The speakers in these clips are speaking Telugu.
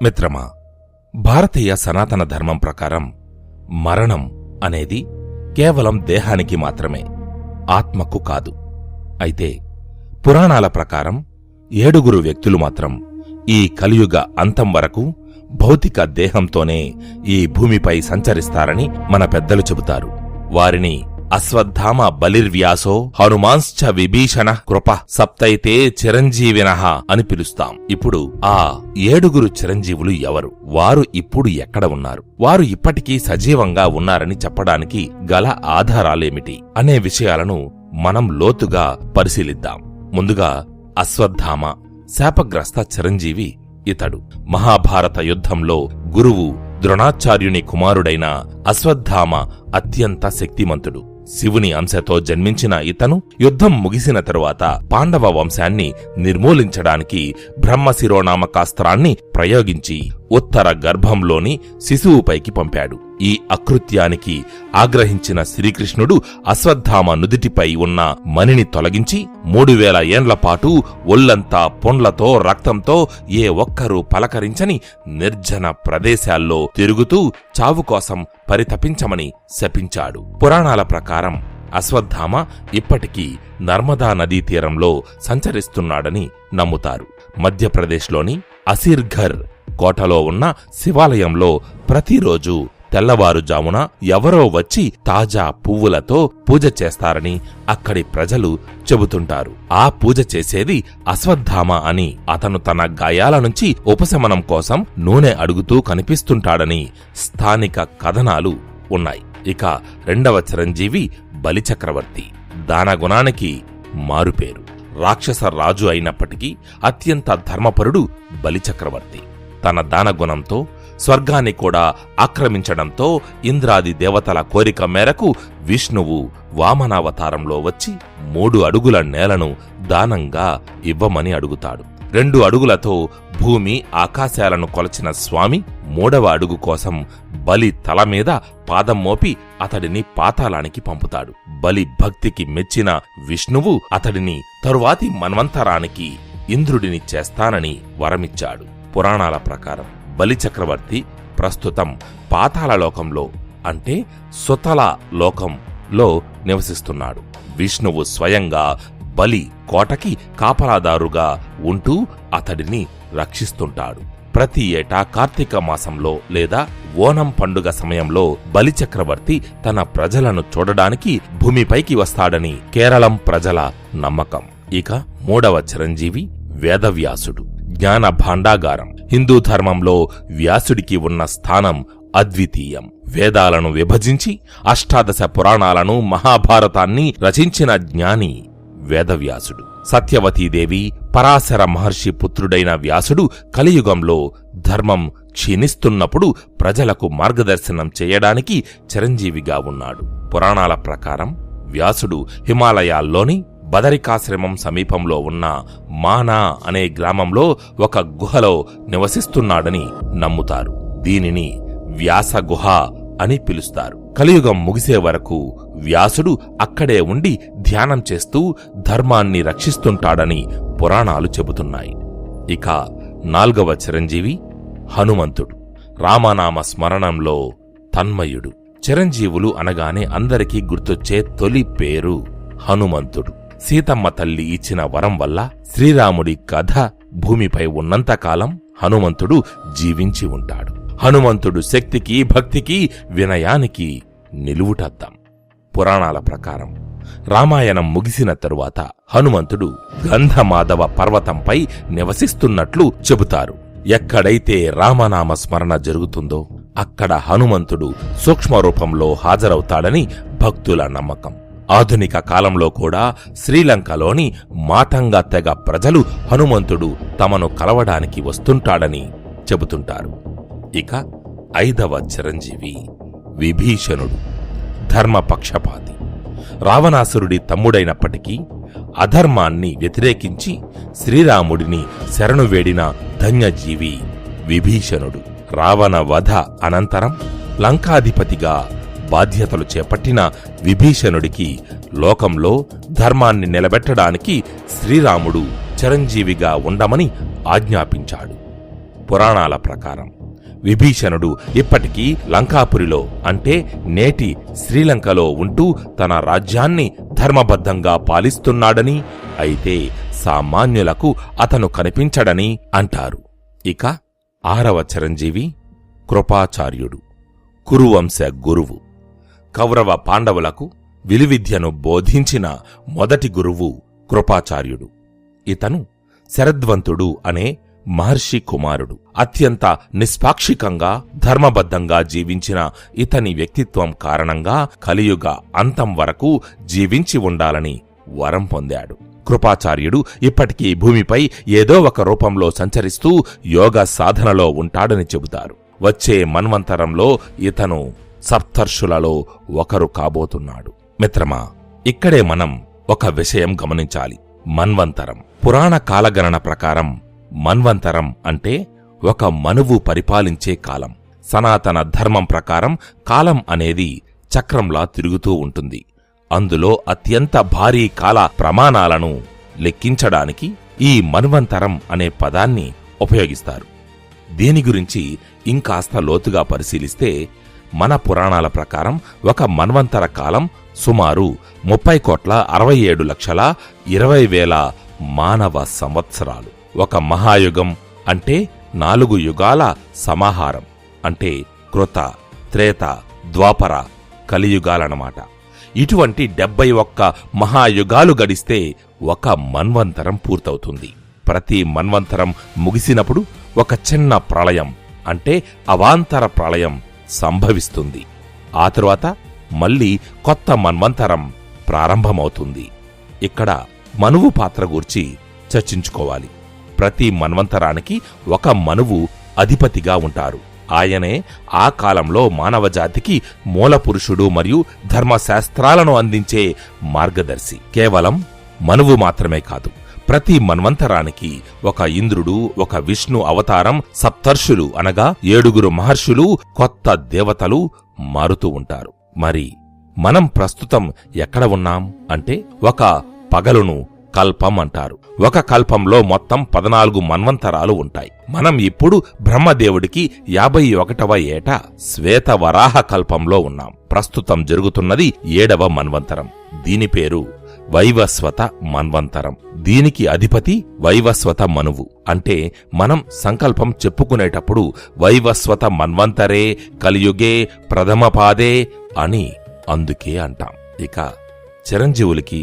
మిత్రమా, భారతీయ సనాతన ధర్మం ప్రకారం మరణం అనేది కేవలం దేహానికి మాత్రమే, ఆత్మకు కాదు. అయితే పురాణాల ప్రకారం 7 వ్యక్తులు మాత్రం ఈ కలియుగ అంతం వరకు భౌతిక దేహంతోనే ఈ భూమిపై సంచరిస్తారని మన పెద్దలు చెబుతారు. వారిని అశ్వత్థామ బలిర్వ్యాసో హనుమాంశ్చ విభీషణ కృప సప్తైతే చిరంజీవినః అని పిలుస్తాం. ఇప్పుడు ఆ 7 చిరంజీవులు ఎవరు? వారు ఇప్పుడు ఎక్కడ ఉన్నారు? వారు ఇప్పటికీ సజీవంగా ఉన్నారని చెప్పడానికి గల ఆధారాలేమిటి అనే విషయాలను మనం లోతుగా పరిశీలిద్దాం. ముందుగా అశ్వత్థామ శాపగ్రస్త చిరంజీవి. ఇతడు మహాభారత యుద్ధంలో గురువు ద్రోణాచార్యుని కుమారుడైన అశ్వత్థామ అత్యంత శక్తిమంతుడు. శివుని అంశతో జన్మించిన ఇతను యుద్ధం ముగిసిన తరువాత పాండవ వంశాన్ని నిర్మూలించడానికి బ్రహ్మశిరోనామకాస్త్రాన్ని ప్రయోగించి ఉత్తర గర్భంలోని శిశువుపైకి పంపాడు. ఈ అకృత్యానికి ఆగ్రహించిన శ్రీకృష్ణుడు అశ్వత్థామ నుదిటిపై ఉన్న మణిని తొలగించి 3000 ఏండ్లపాటు ఒళ్లంతా పొండ్లతో రక్తంతో ఏ ఒక్కరూ పలకరించని నిర్జన ప్రదేశాల్లో తిరుగుతూ చావుకోసం పరితపించమని శపించాడు. పురాణాల ప్రకారం అశ్వత్థామ ఇప్పటికీ నర్మదా నదీ తీరంలో సంచరిస్తున్నాడని నమ్ముతారు. మధ్యప్రదేశ్లోని అసిర్ఘర్ కోటలో ఉన్న శివాలయంలో ప్రతిరోజు తెల్లవారుజామున ఎవరో వచ్చి తాజా పువ్వులతో పూజ చేస్తారని అక్కడి ప్రజలు చెబుతుంటారు. ఆ పూజ చేసేది అశ్వత్థామ అని, అతను తన గాయాల నుంచి ఉపశమనం కోసం నూనె అడుగుతూ కనిపిస్తుంటాడని స్థానిక కథనాలు ఉన్నాయి. ఇక 2వ చిరంజీవి బలిచక్రవర్తి. దానగుణానికి మారుపేరు. రాక్షస రాజు అయినప్పటికీ అత్యంత ధర్మపరుడు బలిచక్రవర్తి. తన దానగుణంతో స్వర్గాన్ని కూడా ఆక్రమించడంతో ఇంద్రాది దేవతల కోరిక మేరకు విష్ణువు వామనావతారంలో వచ్చి 3 అడుగుల నేలను దానంగా ఇవ్వమని అడుగుతాడు. 2 అడుగులతో భూమి ఆకాశాలను కొలచిన స్వామి 3వ అడుగు కోసం బలి తల మీద పాదం మోపి అతడిని పాతాళానికి పంపుతాడు. బలి భక్తికి మెచ్చిన విష్ణువు అతడిని తరువాతి మన్వంతరానికి ఇంద్రుడిని చేస్తానని వరమిచ్చాడు. పురాణాల ప్రకారం బలిచక్రవర్తి ప్రస్తుతం పాతాళలోకంలో అంటే సుతల లోకంలో నివసిస్తున్నాడు. విష్ణువు స్వయంగా బలి కోటకి కాపలాదారుగా ఉంటూ అతడిని రక్షిస్తుంటాడు. ప్రతి ఏటా కార్తీక మాసంలో లేదా ఓనం పండుగ సమయంలో బలిచక్రవర్తి తన ప్రజలను చూడడానికి భూమిపైకి వస్తాడని కేరళం ప్రజల నమ్మకం. ఇక 3వ చిరంజీవి వేదవ్యాసుడు. జ్ఞాన భాండాగారం. హిందూ ధర్మంలో వ్యాసుడికి ఉన్న స్థానం అద్వితీయం. వేదాలను విభజించి అష్టాదశ పురాణాలను మహాభారతాన్ని రచించిన జ్ఞాని వేదవ్యాసుడు. సత్యవతీదేవి పరాశర మహర్షి పుత్రుడైన వ్యాసుడు కలియుగంలో ధర్మం క్షీణిస్తున్నప్పుడు ప్రజలకు మార్గదర్శనం చేయడానికి చిరంజీవిగా ఉన్నాడు. పురాణాల ప్రకారం వ్యాసుడు హిమాలయాల్లోని బదరికాశ్రమం సమీపంలో ఉన్న మానా అనే గ్రామంలో ఒక గుహలో నివసిస్తున్నాడని నమ్ముతారు. దీనిని వ్యాస గుహ అని పిలుస్తారు. కలియుగం ముగిసే వరకు వ్యాసుడు అక్కడే ఉండి ధ్యానం చేస్తూ ధర్మాన్ని రక్షిస్తుంటాడని పురాణాలు చెబుతున్నాయి. ఇక 4వ చిరంజీవి హనుమంతుడు. రామనామ స్మరణంలో తన్మయుడు. చిరంజీవులు అనగానే అందరికీ గుర్తొచ్చే తొలి పేరు హనుమంతుడు. సీతమ్మ తల్లి ఇచ్చిన వరం వల్ల శ్రీరాముడి కథ భూమిపై ఉన్నంతకాలం హనుమంతుడు జీవించి ఉంటాడు. హనుమంతుడు శక్తికి, భక్తికి, వినయానికి నిలువుటద్దం. పురాణాల ప్రకారం రామాయణం ముగిసిన తరువాత హనుమంతుడు గంధమాధవ పర్వతంపై నివసిస్తున్నట్లు చెబుతారు. ఎక్కడైతే రామనామ స్మరణ జరుగుతుందో అక్కడ హనుమంతుడు సూక్ష్మరూపంలో హాజరవుతాడని భక్తుల నమ్మకం. ఆధునిక కాలంలో కూడా శ్రీలంకలోని మాతంగ తెగ ప్రజలు హనుమంతుడు తమను కలవడానికి వస్తుంటాడని చెబుతుంటారు. ఇక 5వ చిరంజీవి విభీషణుడు. ధర్మపక్షపాతి. రావణాసురుడి తమ్ముడైనప్పటికీ అధర్మాన్ని వ్యతిరేకించి శ్రీరాముడిని శరణు వేడిన ధన్యజీవి విభీషణుడు. రావణ వధ అనంతరం లంకాధిపతిగా బాధ్యతలు చేపట్టిన విభీషణుడికి లోకంలో ధర్మాన్ని నిలబెట్టడానికి శ్రీరాముడు చిరంజీవిగా ఉండమని ఆజ్ఞాపించాడు. పురాణాల ప్రకారం విభీషణుడు ఇప్పటికీ లంకాపురిలో అంటే నేటి శ్రీలంకలో ఉంటూ తన రాజ్యాన్ని ధర్మబద్ధంగా పాలిస్తున్నాడని, అయితే సామాన్యులకు అతను కనిపించడని అంటారు. ఇక 6వ చిరంజీవి కృపాచార్యుడు, కురువంశ గురువు. కౌరవ పాండవులకు విలువిద్యను బోధించిన మొదటి గురువు కృపాచార్యుడు. ఇతను శరద్వంతుడు అనే మహర్షి కుమారుడు. అత్యంత నిష్పాక్షికంగా ధర్మబద్ధంగా జీవించిన ఇతని వ్యక్తిత్వం కారణంగా కలియుగ అంతం వరకు జీవించి ఉండాలని వరం పొందాడు. కృపాచార్యుడు ఇప్పటికీ భూమిపై ఏదో ఒక రూపంలో సంచరిస్తూ యోగ సాధనలో ఉంటాడని చెబుతారు. వచ్చే మన్వంతరంలో ఇతను సప్తర్షులలో ఒకరు కాబోతున్నాడు. మిత్రమా, ఇక్కడే మనం ఒక విషయం గమనించాలి. మన్వంతరం పురాణ కాలగణన ప్రకారం మన్వంతరం అంటే ఒక మనువు పరిపాలించే కాలం. సనాతన ధర్మం ప్రకారం కాలం అనేది చక్రంలా తిరుగుతూ ఉంటుంది. అందులో అత్యంత భారీ కాల ప్రమాణాలను లెక్కించడానికి ఈ మన్వంతరం అనే పదాన్ని ఉపయోగిస్తారు. దీని గురించి ఇంకాస్త లోతుగా పరిశీలిస్తే మన పురాణాల ప్రకారం ఒక మన్వంతర కాలం సుమారు 30,67,20,000 మానవ సంవత్సరాలు. ఒక మహాయుగం అంటే 4 యుగాల సమాహారం. అంటే కృత, త్రేత, ద్వాపర, కలియుగాలన్నమాట. ఇటువంటి 71 మహాయుగాలు గడిస్తే ఒక మన్వంతరం పూర్తవుతుంది. ప్రతి మన్వంతరం ముగిసినప్పుడు ఒక చిన్న ప్రళయం అంటే అవాంతర ప్రళయం సంభవిస్తుంది. ఆ తరువాత మళ్లీ కొత్త మన్వంతరం ప్రారంభమవుతుంది. ఇక్కడ మనువు పాత్ర గూర్చి చర్చించుకోవాలి. ప్రతి మన్వంతరానికి ఒక మనువు అధిపతిగా ఉంటారు. ఆయనే ఆ కాలంలో మానవజాతికి మూలపురుషుడు మరియు ధర్మశాస్త్రాలను అందించే మార్గదర్శి. కేవలం మనువు మాత్రమే కాదు, ప్రతి మన్వంతరానికి ఒక ఇంద్రుడు, ఒక విష్ణు అవతారం, సప్తర్షులు అనగా 7 మహర్షులు, కొత్త దేవతలు మారుతూ ఉంటారు. మరి మనం ప్రస్తుతం ఎక్కడ ఉన్నాం అంటే ఒక పగలును కల్పం అంటారు. ఒక కల్పంలో మొత్తం 14 మన్వంతరాలు ఉంటాయి. మనం ఇప్పుడు బ్రహ్మదేవుడికి 51వ ఏట శ్వేత వరాహ కల్పంలో ఉన్నాం. ప్రస్తుతం జరుగుతున్నది 7వ మన్వంతరం. దీని పేరు వైవస్వత మన్వంతరం. దీనికి అధిపతి వైవస్వత మనువు. అంటే మనం సంకల్పం చెప్పుకునేటప్పుడు వైవస్వత మన్వంతరే కలియుగే ప్రథమపాదే అని అందుకే అంటాం. ఇక చిరంజీవులకి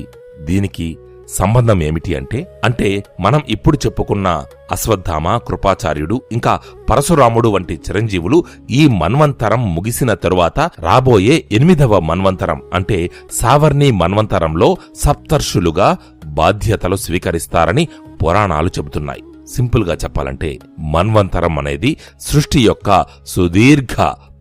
దీనికి సంబంధం ఏమిటి అంటే మనం ఇప్పుడు చెప్పుకున్న అశ్వత్థామ, కృపాచార్యుడు ఇంకా పరశురాముడు వంటి చిరంజీవులు ఈ మన్వంతరం ముగిసిన తరువాత రాబోయే 8వ మన్వంతరం అంటే సావర్ణి మన్వంతరంలో సప్తర్షులుగా బాధ్యతలు స్వీకరిస్తారని పురాణాలు చెబుతున్నాయి. సింపుల్ గా చెప్పాలంటే మన్వంతరం అనేది సృష్టి యొక్క సుదీర్ఘ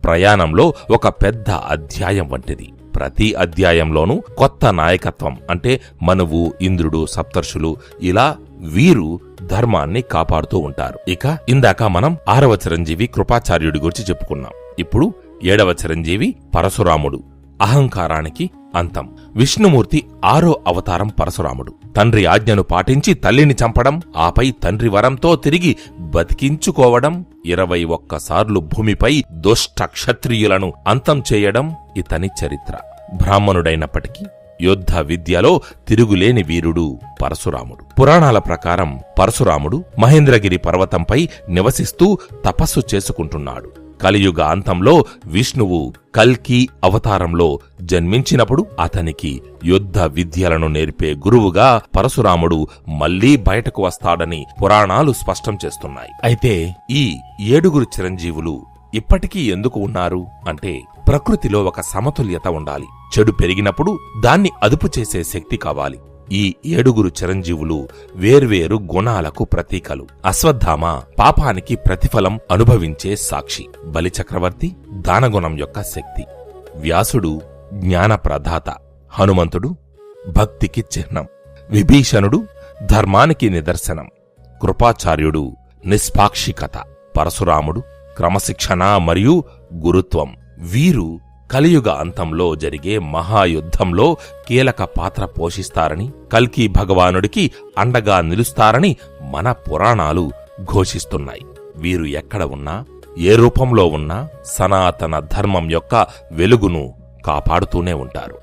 ప్రయాణంలో ఒక పెద్ద అధ్యాయం వంటిది. ప్రతి అధ్యాయంలోనూ కొత్త నాయకత్వం అంటే మనువు, ఇంద్రుడు, సప్తర్షులు ఇలా వీరు ధర్మాన్ని కాపాడుతూ ఉంటారు. ఇక ఇందాక మనం 6వ చిరంజీవి కృపాచార్యుడి గురించి చెప్పుకున్నాం. ఇప్పుడు 7వ చిరంజీవి పరశురాముడు. అహంకారానికి అంతం. విష్ణుమూర్తి 6వ అవతారం పరశురాముడు. తండ్రి ఆజ్ఞను పాటించి తల్లిని చంపడం, ఆపై తండ్రి వరంతో తిరిగి బతికించుకోవడం, 21 సార్లు భూమిపై దుష్ట క్షత్రియులను అంతం చేయడం ఇతని చరిత్ర. బ్రాహ్మణుడైనప్పటికీ యుద్ధ విద్యలో తిరుగులేని వీరుడు పరశురాముడు. పురాణాల ప్రకారం పరశురాముడు మహేంద్రగిరి పర్వతంపై నివసిస్తూ తపస్సు చేసుకుంటున్నాడు. కలియుగ అంతంలో విష్ణువు కల్కి అవతారంలో జన్మించినప్పుడు అతనికి యుద్ధ విద్యలను నేర్పే గురువుగా పరశురాముడు మళ్లీ బయటకు వస్తాడని పురాణాలు స్పష్టం చేస్తున్నాయి. అయితే ఈ 7 చిరంజీవులు ఇప్పటికీ ఎందుకు ఉన్నారు అంటే ప్రకృతిలో ఒక సమతుల్యత ఉండాలి. చెడు పెరిగినప్పుడు దాన్ని అదుపు చేసే శక్తి కావాలి. ఈ 7 చిరంజీవులు వేర్వేరు గుణాలకు ప్రతీకలు. అశ్వత్థామ పాపానికి ప్రతిఫలం అనుభవించే సాక్షి. బలిచక్రవర్తి దానగుణం యొక్క శక్తి. వ్యాసుడు జ్ఞాన ప్రదాత. హనుమంతుడు భక్తికి చిహ్నం. విభీషణుడు ధర్మానికి నిదర్శనం. కృపాచార్యుడు నిష్పాక్షికత. పరశురాముడు క్రమశిక్షణ మరియు గురుత్వం. వీరు కలియుగ అంతంలో జరిగే మహాయుద్ధంలో కీలక పాత్ర పోషిస్తారని, కల్కి భగవానుడికి అండగా నిలుస్తారని మన పురాణాలు ఘోషిస్తున్నాయి. వీరు ఎక్కడ ఉన్నా, ఏ రూపంలో ఉన్నా సనాతన ధర్మం యొక్క వెలుగును కాపాడుతూనే ఉంటారు.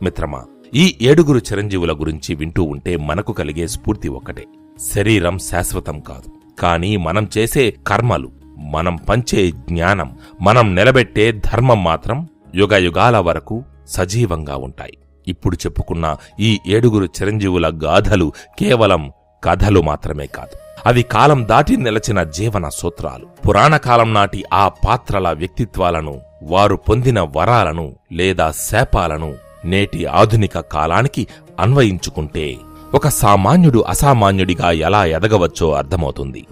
మిత్రమా, ఈ 7 చిరంజీవుల గురించి వింటూ ఉంటే మనకు కలిగే స్ఫూర్తి ఒక్కటే: శరీరం శాశ్వతం కాదు, కానీ మనం చేసే కర్మలు, మనం పంచే జ్ఞానం, మనం నిలబెట్టే ధర్మం మాత్రం యుగయుగాల వరకు సజీవంగా ఉంటాయి. ఇప్పుడు చెప్పుకున్న ఈ 7 చిరంజీవుల గాథలు కేవలం కథలు మాత్రమే కాదు, అవి కాలం దాటి నిలచిన జీవన సూత్రాలు. పురాణకాలం నాటి ఆ పాత్రల వ్యక్తిత్వాలను, వారు పొందిన వరాలను లేదా శాపాలను నేటి ఆధునిక కాలానికి అన్వయించుకుంటే ఒక సామాన్యుడు అసామాన్యుడిగా ఎలా ఎదగవచ్చో అర్థమవుతుంది.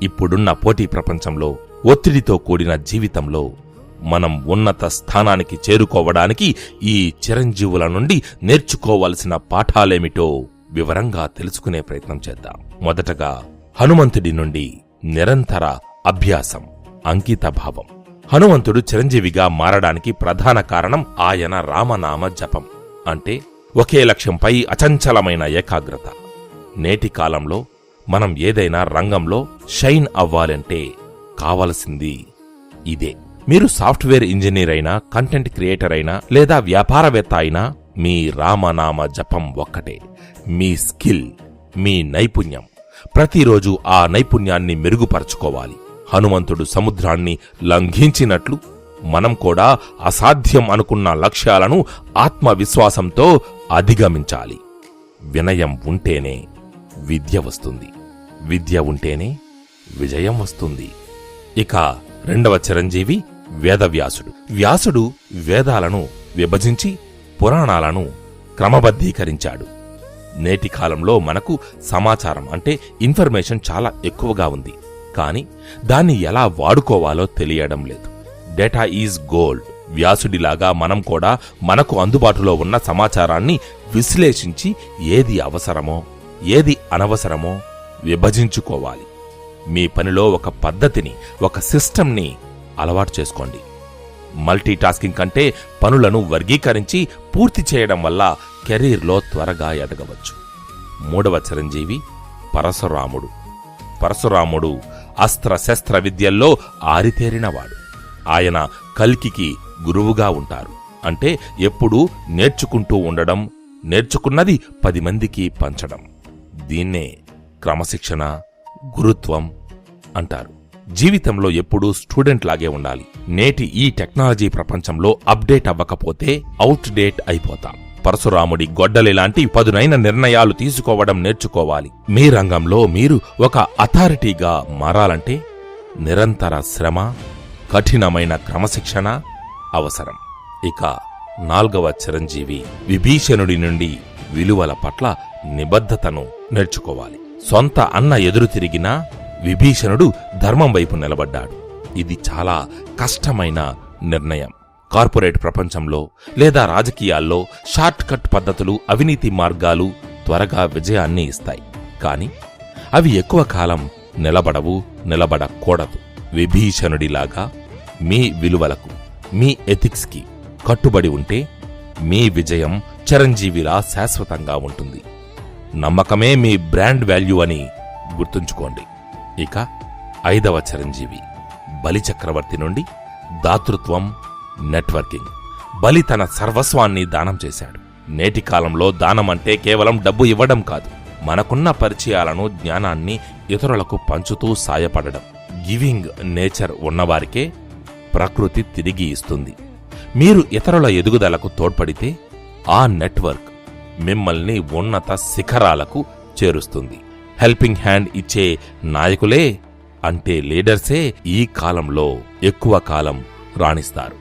ఇప్పుడున్న పోటీ ప్రపంచంలో, ఒత్తిడితో కూడిన జీవితంలో మనం ఉన్నత స్థానానికి చేరుకోవడానికి ఈ చిరంజీవుల నుండి నేర్చుకోవలసిన పాఠాలేమిటో వివరంగా తెలుసుకునే ప్రయత్నం చేద్దాం. మొదటగా హనుమంతుడి నుండి నిరంతర అభ్యాసం, అంకితభావం. హనుమంతుడు చిరంజీవిగా మారడానికి ప్రధాన కారణం ఆయన రామనామ జపం, అంటే ఒకే లక్ష్యంపై అచంచలమైన ఏకాగ్రత. నేటి కాలంలో మనం ఏదైనా రంగంలో షైన్ అవ్వాలంటే కావలసింది ఇదే. మీరు సాఫ్ట్వేర్ ఇంజనీర్ అయినా, కంటెంట్ క్రియేటర్ అయినా, లేదా వ్యాపారవేత్త అయినా మీ రామనామ జపం ఒక్కటే. మీ స్కిల్, మీ నైపుణ్యం. ప్రతిరోజు ఆ నైపుణ్యాన్ని మెరుగుపరచుకోవాలి. హనుమంతుడు సముద్రాన్ని లంఘించినట్లు మనం కూడా అసాధ్యం అనుకున్న లక్ష్యాలను ఆత్మవిశ్వాసంతో అధిగమించాలి. వినయం ఉంటేనే విద్య వస్తుంది, విద్య ఉంటేనే విజయం వస్తుంది. ఇక 2వ చిరంజీవి వేదవ్యాసుడు. వ్యాసుడు వేదాలను విభజించి పురాణాలను క్రమబద్ధీకరించాడు. నేటి కాలంలో మనకు సమాచారం అంటే ఇన్ఫర్మేషన్ చాలా ఎక్కువగా ఉంది, కానీ దాన్ని ఎలా వాడుకోవాలో తెలియడం లేదు. Data is gold. వ్యాసుడిలాగా మనం కూడా మనకు అందుబాటులో ఉన్న సమాచారాన్ని విశ్లేషించి ఏది అవసరమో, ఏది అనవసరమో విభజించుకోవాలి. మీ పనిలో ఒక పద్ధతిని, ఒక సిస్టంని అలవాటు చేసుకోండి. మల్టీటాస్కింగ్ కంటే పనులను వర్గీకరించి పూర్తి చేయడం వల్ల కెరీర్లో త్వరగా ఎదగవచ్చు. 3వ చిరంజీవి పరశురాముడు. పరశురాముడు అస్త్రశస్త్ర విద్యల్లో ఆరితేరినవాడు. ఆయన కల్కికి గురువుగా ఉంటారు. అంటే ఎప్పుడూ నేర్చుకుంటూ ఉండడం, నేర్చుకున్నది 10 మందికి పంచడం. దీన్నే క్రమశిక్షణ, గురుత్వం అంటారు. జీవితంలో ఎప్పుడూ స్టూడెంట్ లాగే ఉండాలి. నేటి ఈ టెక్నాలజీ ప్రపంచంలో అప్డేట్ అవ్వకపోతే అవుట్ డేట్ అయిపోతాం. పరశురాముడి గొడ్డలిలాంటి పదునైన నిర్ణయాలు తీసుకోవడం నేర్చుకోవాలి. మీ రంగంలో మీరు ఒక అథారిటీగా మారాలంటే నిరంతర శ్రమ, కఠినమైన క్రమశిక్షణ అవసరం. ఇక 4వ చిరంజీవి విభీషణుడి నుండి విలువల పట్ల నిబద్ధతను నేర్చుకోవాలి. సొంత అన్న ఎదురు తిరిగినా విభీషణుడు ధర్మం వైపు నిలబడ్డాడు. ఇది చాలా కష్టమైన నిర్ణయం. కార్పొరేట్ ప్రపంచంలో లేదా రాజకీయాల్లో షార్ట్ కట్ పద్ధతులు, అవినీతి మార్గాలు త్వరగా విజయాన్ని ఇస్తాయి, కానీ అవి ఎక్కువ కాలం నిలబడవు, నిలబడకూడదు. విభీషణుడిలాగా మీ విలువలకు, మీ ఎథిక్స్కి కట్టుబడి ఉంటే మీ విజయం చిరంజీవిలా శాశ్వతంగా ఉంటుంది. నమ్మకమే మీ బ్రాండ్ వాల్యూ అని గుర్తుంచుకోండి. ఇక 5వ చిరంజీవి బలిచక్రవర్తి నుండి దాతృత్వం, నెట్వర్కింగ్. బలి తన సర్వస్వాన్ని దానం చేశాడు. నేటి కాలంలో దానం అంటే కేవలం డబ్బు ఇవ్వడం కాదు, మనకున్న పరిచయాలను, జ్ఞానాన్ని ఇతరులకు పంచుతూ సాయపడడం. గివింగ్ నేచర్ ఉన్నవారికే ప్రకృతి తిరిగి ఇస్తుంది. మీరు ఇతరుల ఎదుగుదలకు తోడ్పడితే ఆ నెట్వర్క్ మిమ్మల్ని ఉన్నత శిఖరాలకు చేరుస్తుంది. హెల్పింగ్ హ్యాండ్ ఇచ్చే నాయకులే అంటే లీడర్సే ఈ కాలంలో ఎక్కువ కాలం రాణిస్తారు.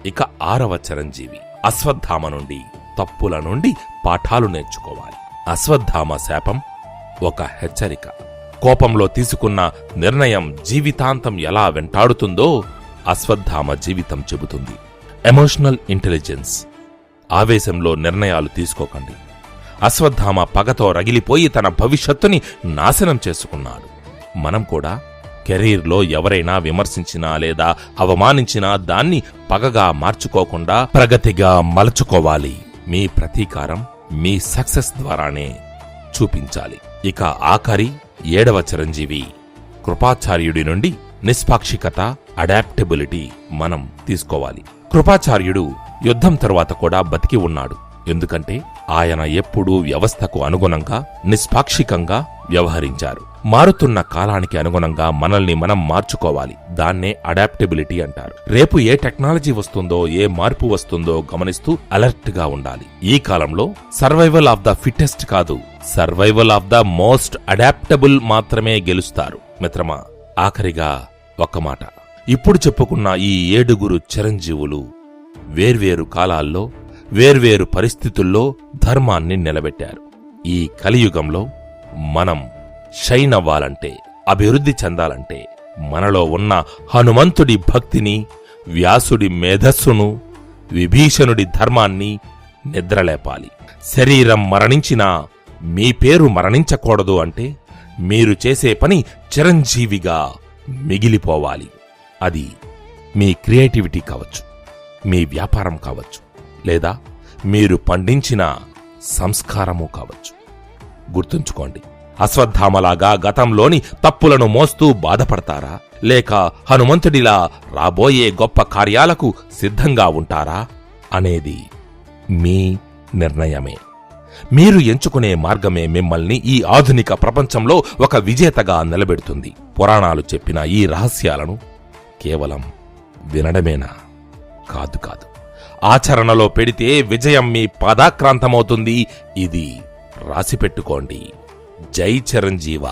ఇక 6వ చిరంజీవి అశ్వత్థామ నుండి తప్పుల నుండి పాఠాలు నేర్చుకోవాలి. అశ్వత్థామ శాపం ఒక హెచ్చరిక. కోపంలో తీసుకున్న నిర్ణయం జీవితాంతం ఎలా వెంటాడుతుందో అశ్వత్థామ జీవితం చెబుతుంది. Emotional intelligence. ఆవేశంలో నిర్ణయాలు తీసుకోకండి. అశ్వత్థామ పగతో రగిలిపోయి తన భవిష్యత్తుని నాశనం చేసుకున్నాడు. మనం కూడా కెరీర్లో ఎవరైనా విమర్శించినా లేదా అవమానించినా దాన్ని పగగా మార్చుకోకుండా ప్రగతిగా మలచుకోవాలి. మీ ప్రతీకారం మీ సక్సెస్ ద్వారానే చూపించాలి. ఇక ఆఖరి 7వ చిరంజీవి కృపాచార్యుడి నుండి నిష్పాక్షికత, అడాప్టబిలిటీ మనం తీసుకోవాలి. కృపాచార్యుడు యుద్ధం తరువాత కూడా బతికి ఉన్నాడు. ఎందుకంటే ఆయన ఎప్పుడూ వ్యవస్థకు అనుగుణంగా నిష్పాక్షికంగా వ్యవహరించారు. మారుతున్న కాలానికి అనుగుణంగా మనల్ని మనం మార్చుకోవాలి. దాన్నే అడాప్టబిలిటీ అంటారు. రేపు ఏ టెక్నాలజీ వస్తుందో, ఏ మార్పు వస్తుందో గమనిస్తూ అలర్ట్ గా ఉండాలి. ఈ కాలంలో సర్వైవల్ ఆఫ్ ద ఫిట్టెస్ట్ కాదు, survival of the most adaptable మాత్రమే గెలుస్తారు. మిత్రమా, ఆఖరిగా ఒక్క మాట. ఇప్పుడు చెప్పుకున్న ఈ 7 చిరంజీవులు వేర్వేరు కాలాల్లో వేర్వేరు పరిస్థితుల్లో ధర్మాన్ని నిలబెట్టారు. ఈ కలియుగంలో మనం షైన్ అవ్వాలంటే, అభివృద్ధి చెందాలంటే మనలో ఉన్న హనుమంతుడి భక్తిని, వ్యాసుడి మేధస్సును, విభీషణుడి ధర్మాన్ని నిద్రలేపాలి. శరీరం మరణించినా మీ పేరు మరణించకూడదు అంటే మీరు చేసే పని చిరంజీవిగా మిగిలిపోవాలి. అది మీ క్రియేటివిటీ కావచ్చు, మీ వ్యాపారం కావచ్చు, లేదా మీరు పండించిన సంస్కారము కావచ్చు. గుర్తుంచుకోండి, అశ్వత్థామలాగా గతంలోని తప్పులను మోస్తూ బాధపడతారా, లేక హనుమంతుడిలా రాబోయే గొప్ప కార్యాలకు సిద్ధంగా ఉంటారా అనేది మీ నిర్ణయమే. మీరు ఎంచుకునే మార్గమే మిమ్మల్ని ఈ ఆధునిక ప్రపంచంలో ఒక విజేతగా నిలబెడుతుంది. పురాణాలు చెప్పిన ఈ రహస్యాలను కేవలం వినడమేనా? కాదు కాదు, ఆచరణలో పెడితే విజయం మీ పాదాక్రాంతమవుతుంది. ఇది రాసిపెట్టుకోండి. జై చిరంజీవ.